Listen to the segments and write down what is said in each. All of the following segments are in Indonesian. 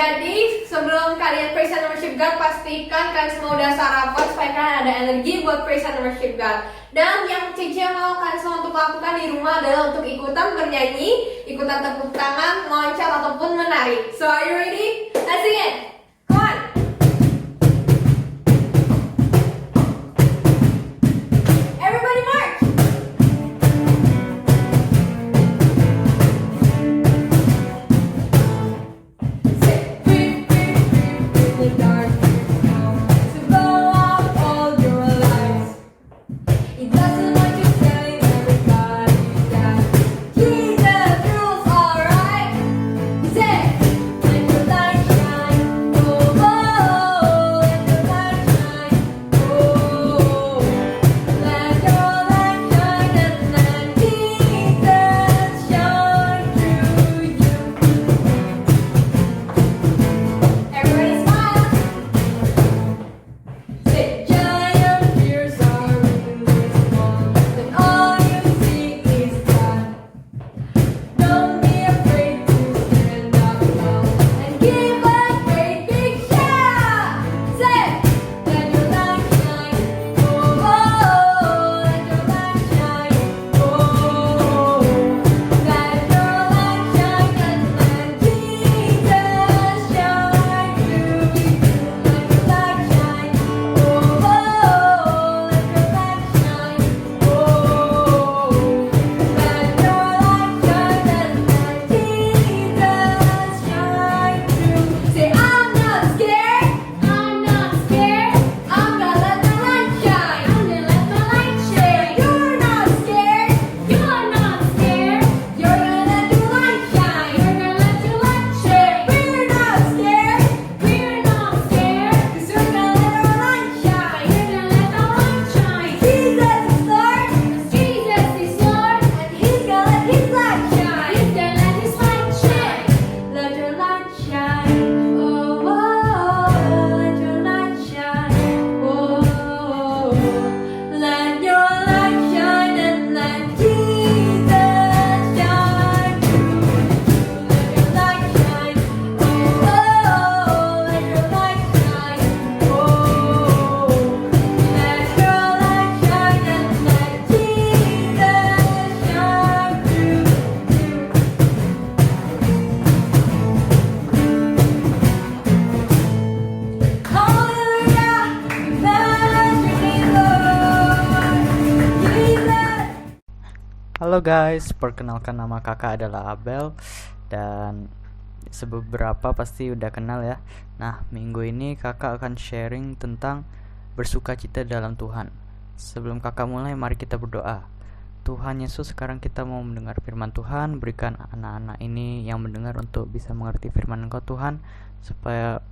jadi sebelum kalian praise and worship God, pastikan kalian semua udah sarapan supaya kalian ada energi buat praise and worship God. Dan yang Cici mau kalian semua untuk lakukan di rumah adalah untuk ikutan bernyanyi, ikutan tepuk tangan, meloncat ataupun menari. So are you ready? Let's sing it. Come on. Everybody march. Halo guys, perkenalkan nama kakak adalah Abel. Dan seberapa pasti udah kenal ya. Nah, minggu ini kakak akan sharing tentang bersukacita dalam Tuhan. Sebelum kakak mulai, mari kita berdoa. Tuhan Yesus, sekarang kita mau mendengar firman Tuhan. Berikan anak-anak ini yang mendengar untuk bisa mengerti firman Engkau Tuhan, supaya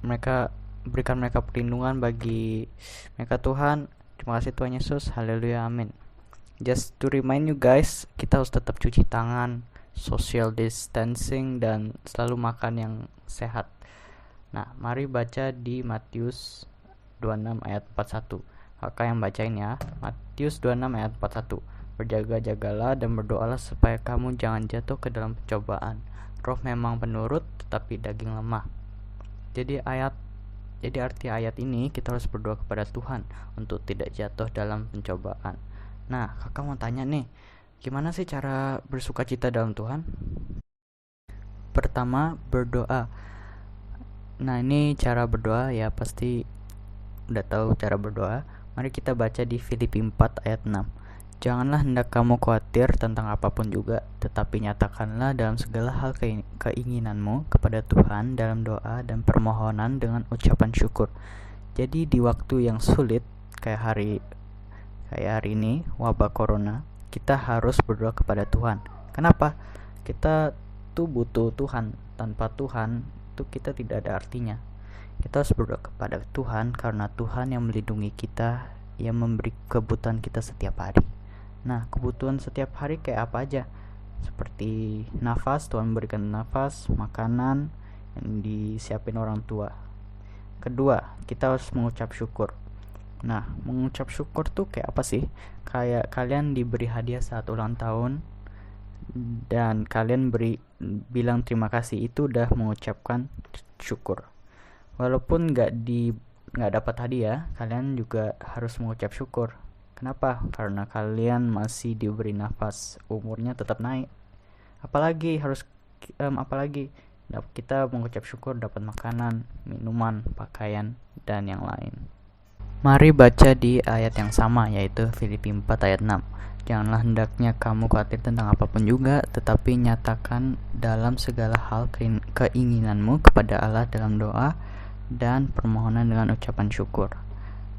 berikan mereka perlindungan bagi mereka Tuhan. Terima kasih Tuhan Yesus, haleluya, amin. Just to remind you guys, kita harus tetap cuci tangan, social distancing, dan selalu makan yang sehat. Nah, mari baca di Matius 26 ayat 41. Kakak yang bacain ya. Matius 26 ayat 41. Berjaga-jagalah dan berdoalah supaya kamu jangan jatuh ke dalam pencobaan. Roh memang penurut, tetapi daging lemah. Jadi arti ayat ini, kita harus berdoa kepada Tuhan untuk tidak jatuh dalam pencobaan. Nah, kakak mau tanya nih, gimana sih cara bersukacita dalam Tuhan? Pertama, berdoa. Nah, ini cara berdoa ya, pasti udah tahu cara berdoa. Mari kita baca di Filipi 4 ayat 6. Janganlah hendak kamu khawatir tentang apapun juga, tetapi nyatakanlah dalam segala hal keinginanmu kepada Tuhan dalam doa dan permohonan dengan ucapan syukur. Jadi di waktu yang sulit kayak hari ini, wabah corona, kita harus berdoa kepada Tuhan. Kenapa? Kita tuh butuh Tuhan. Tanpa Tuhan tuh kita tidak ada artinya. Kita harus berdoa kepada Tuhan karena Tuhan yang melindungi kita, yang memberi kebutuhan kita setiap hari. Nah, kebutuhan setiap hari kayak apa aja? Seperti nafas, Tuhan memberikan nafas, makanan yang disiapin orang tua. Kedua, kita harus mengucap syukur. Nah, mengucap syukur tuh kayak apa sih? Kayak kalian diberi hadiah saat ulang tahun, dan kalian bilang terima kasih, itu udah mengucapkan syukur. Walaupun nggak dapat hadiah, kalian juga harus mengucap syukur. Kenapa? Karena kalian masih diberi nafas, umurnya tetap naik. Apalagi kita mengucap syukur dapat makanan, minuman, pakaian, dan yang lain. Mari baca di ayat yang sama, yaitu Filipi 4 ayat 6. Janganlah hendaknya kamu khawatir tentang apapun juga, tetapi nyatakan dalam segala hal keinginanmu kepada Allah dalam doa dan permohonan dengan ucapan syukur.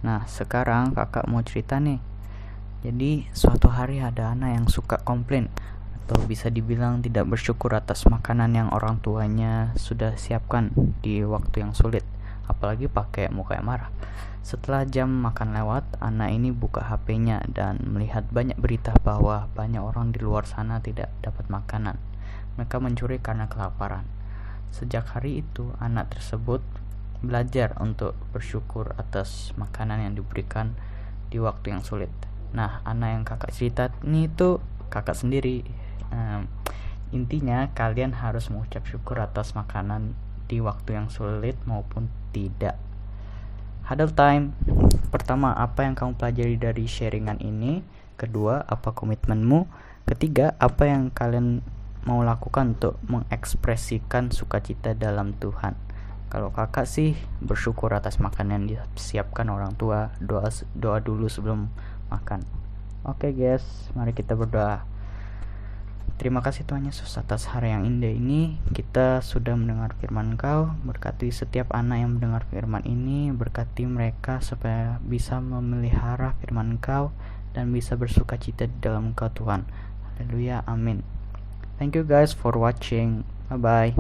Nah, sekarang kakak mau cerita nih. Jadi, suatu hari ada anak yang suka komplain, atau bisa dibilang tidak bersyukur atas makanan yang orang tuanya sudah siapkan di waktu yang sulit, apalagi pakai muka yang marah. Setelah jam makan lewat, anak ini buka HP-nya dan melihat banyak berita bahwa banyak orang di luar sana tidak dapat makanan. Mereka mencuri karena kelaparan. Sejak hari itu, anak tersebut belajar untuk bersyukur atas makanan yang diberikan di waktu yang sulit. Nah, anak yang kakak cerita ini itu kakak sendiri. Intinya kalian harus mengucap syukur atas makanan di waktu yang sulit maupun tidak. Huddle time. Pertama, apa yang kamu pelajari dari sharingan ini? Kedua, apa komitmenmu? Ketiga, apa yang kalian mau lakukan untuk mengekspresikan sukacita dalam Tuhan? Kalau kakak sih bersyukur atas makanan yang disiapkan orang tua. Doa dulu sebelum makan. Oke guys, mari kita berdoa. Terima kasih Tuhan Yesus atas hari yang indah ini. Kita sudah mendengar firman Engkau. Berkati setiap anak yang mendengar firman ini. Berkati mereka supaya bisa memelihara firman Engkau dan bisa bersukacita di dalam Engkau Tuhan. Haleluya, amin. Thank you guys for watching. Bye bye.